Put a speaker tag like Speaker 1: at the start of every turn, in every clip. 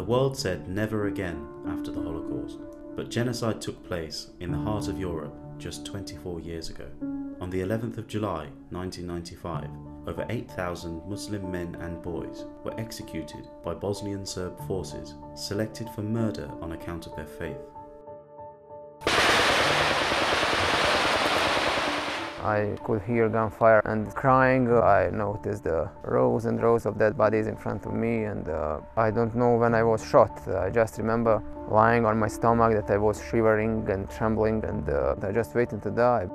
Speaker 1: world said never again after the Holocaust, but genocide took place in the heart of Europe just 24 years ago. On the 11th of July 1995, over 8,000 Muslim men and boys were executed by Bosnian Serb forces selected for murder on account of their faith.
Speaker 2: I could hear gunfire and crying. I noticed the rows and rows of dead bodies in front of me, and I don't know when I was shot. I just remember lying on my stomach, that I was shivering and trembling, and I just waiting to die.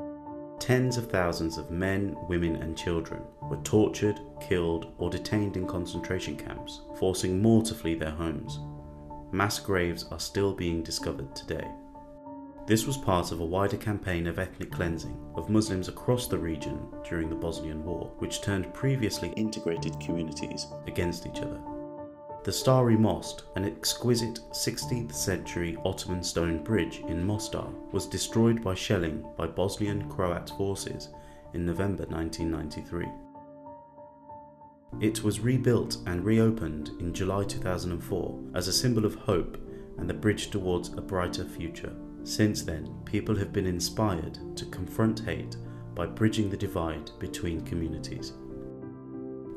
Speaker 1: Tens of thousands of men, women and children were tortured, killed or detained in concentration camps, forcing more to flee their homes. Mass graves are still being discovered today. This was part of a wider campaign of ethnic cleansing of Muslims across the region during the Bosnian War, which turned previously integrated communities against each other. The Stari Most, an exquisite 16th century Ottoman stone bridge in Mostar, was destroyed by shelling by Bosnian Croat forces in November 1993. It was rebuilt and reopened in July 2004 as a symbol of hope and the bridge towards a brighter future. Since then, people have been inspired to confront hate by bridging the divide between communities.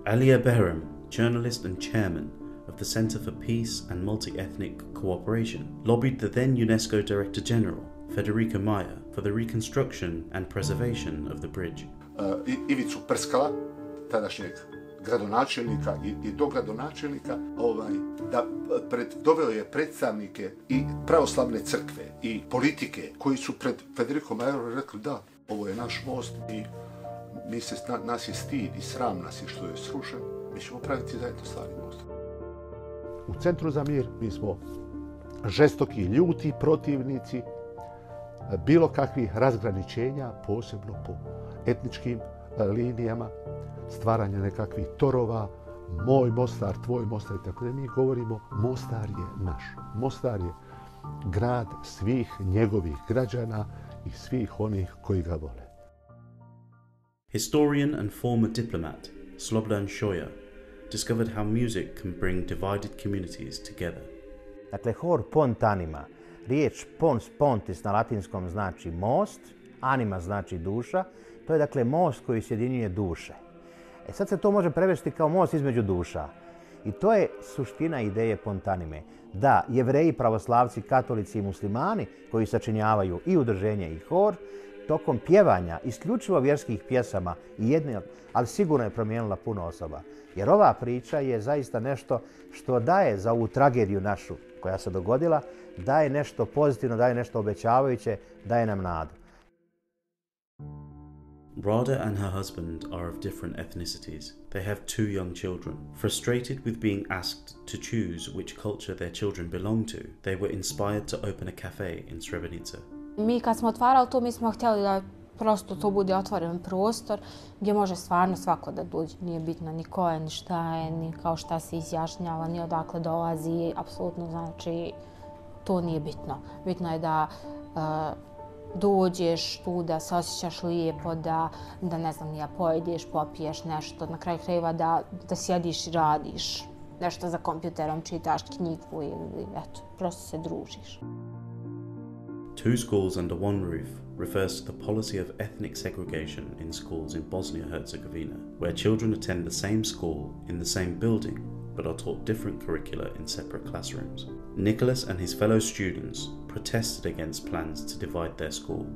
Speaker 1: Alifa Behram, journalist and chairman of the Centre for Peace and Multi-Ethnic Cooperation, lobbied the then UNESCO Director General, Federica Maia, for the reconstruction and preservation of the bridge.
Speaker 3: Ivicu Prskala, tadašnjeg gradonačelnika i dogradonačelnika, da doveo je predstavnike i pravoslavne crkve i politike koji su pred Federikom Majerom rekli da, ovo je naš most i nas je stid i sram nas je što je srušen, mi ćemo praviti zajedno Stari most.
Speaker 4: U Centru za mir mi smo žestoki, ljuti protivnici bilo kakvih razgraničenja, posebno po etničkim linijama, stvaranja nekakvih torova, moj Mostar, tvoj Mostar i tako da. Mi govorimo Mostar je naš. Mostar je grad svih njegovih građana i svih onih koji ga vole.
Speaker 1: Historian and former diplomat Slobodan Šoja discovered how music can bring divided communities together.
Speaker 5: Dakle, hor Pontanima, riječ pons pontis na latinskom znači most, anima znači duša, to je dakle most koji sjedinjuje duše. Sad se to može prevesti kao most između duša. I to je suština ideje Pontanime, da Jevreji, pravoslavci, katolici i muslimani koji sačinjavaju i udruženje i hor, tokom pjevanja isključivo vjerskih pjesama i jedne, ali sigurno je promijenila puno osoba. Jer ova priča je zaista nešto što daje za ovu tragediju našu koja se dogodila, daje nešto pozitivno, daje nešto obećavajuće, daje nam nadu.
Speaker 1: Rada and her husband are of different ethnicities. They have 2 young children. Frustrated with being asked to choose which culture their children belong to, they were inspired to open a cafe in Srebrenica.
Speaker 6: Mi kad smo otvarali to, mi smo htjeli da prosto to bude otvoren prostor gdje može stvarno svako da dođe. Nije bitno ni ko je, ni šta je, ni kao šta se izjašnjava, ni odakle dolazi. Apsolutno, znači, to nije bitno. Bitno je da dođeš tu, da se osjećaš lijepo, da ne znam, ja pojedeš, popiješ nešto, na kraju krajeva da sjediš i radiš nešto za kompjuterom, čitaš knjigu ili eto, prosto se družiš.
Speaker 1: 2 schools under one roof refers to the policy of ethnic segregation in schools in Bosnia-Herzegovina, where children attend the same school in the same building but are taught different curricula in separate classrooms. Nikolas and his fellow students protested against plans to divide their school.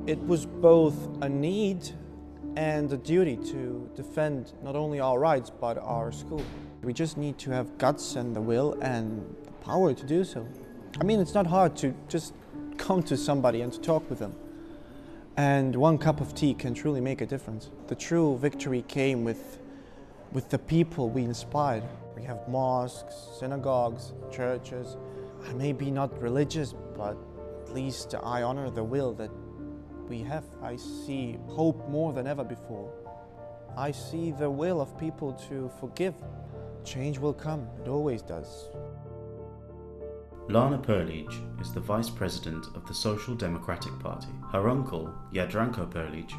Speaker 7: It was both a need and a duty to defend not only our rights but our school. We just need to have guts and the will and the power to do so. I mean, it's not hard to just come to somebody and to talk with them. And 1 cup of tea can truly make a difference. The true victory came with the people we inspired. We have mosques, synagogues, churches. I may be not religious, but at least I honor the will that we have. I see hope more than ever before. I see the will of people to forgive. Change will come, it always does.
Speaker 1: Lana Prlić is the vice president of the Social Democratic Party. Her uncle, Jadranko Prlić,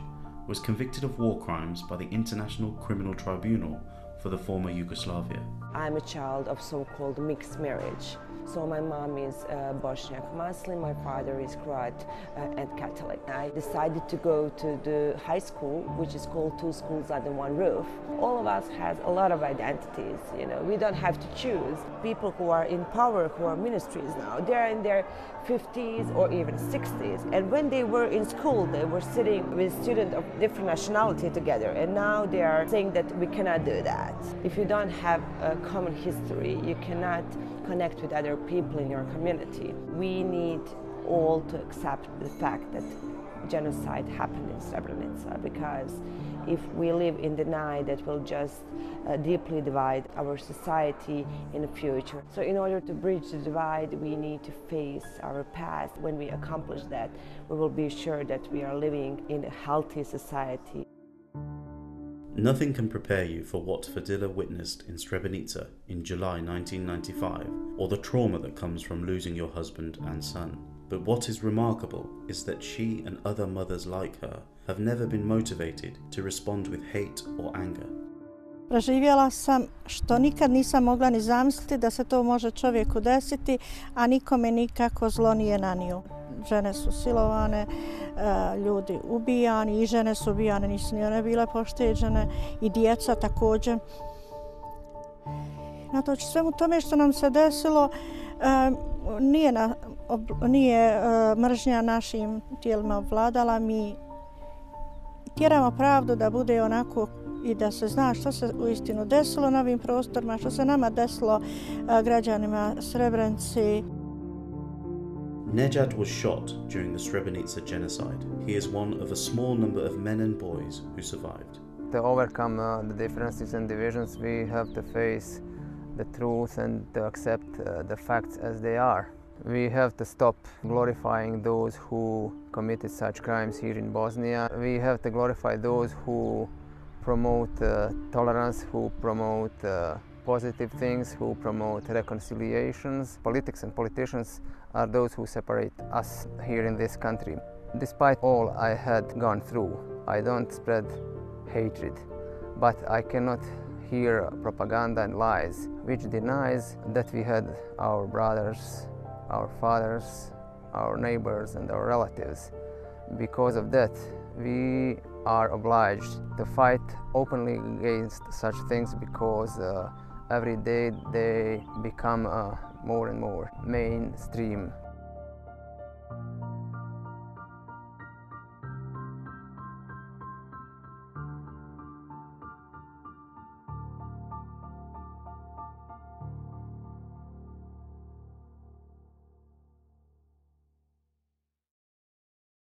Speaker 1: was convicted of war crimes by the International Criminal Tribunal for the former Yugoslavia.
Speaker 8: I'm a child of so-called mixed marriage. So my mom is Bosniak Muslim, my father is Croat and Catholic. I decided to go to the high school, which is called Two Schools Under One Roof. All of us has a lot of identities, you know, we don't have to choose. People who are in power, who are ministries now, they're in their 50s or even 60s. And when they were in school, they were sitting with students of different nationality together. And now they are saying that we cannot do that. If you don't have a common history, you cannot connect with other people in your community. We need all to accept the fact that genocide happened in Srebrenica, because if we live in denial, that will just deeply divide our society in the future. So in order to bridge the divide, we need to face our past. When we accomplish that, we will be sure that we are living in a healthy society.
Speaker 1: Nothing can prepare you for what Fadila witnessed in Srebrenica in July 1995, or the trauma that comes from losing your husband and son. But what is remarkable is that she and other mothers like her have never been motivated to respond with hate or anger.
Speaker 9: Proživjela sam što nikad nisam mogla ni zamisliti da se to može čovjeku desiti, a nikome nikako zlo nije nanio. Žene su silovane, ljudi ubijani, i žene su ubijane, nisu ni one bile pošteđene, i djeca također. Natoč svemu tome što nam se desilo, nije mržnja našim tijelima vladala. Mi tjeramo pravdu da bude onako i da se zna što se uistinu desilo na ovim prostorima, što se nama desilo građanima Srebrenice.
Speaker 1: Nedžad was shot during the Srebrenica genocide. He is one of a small number of men and boys who survived.
Speaker 2: To overcome the differences and divisions, we have to face the truth and to accept the facts as they are. We have to stop glorifying those who committed such crimes here in Bosnia. We have to glorify those who promote tolerance, who promote positive things, who promote reconciliations. Politics and politicians are those who separate us here in this country. Despite all I had gone through, I don't spread hatred, but I cannot hear propaganda and lies which denies that we had our brothers, our fathers, our neighbors and our relatives. Because of that, we are obliged to fight openly against such things, because every day they become more and more mainstream.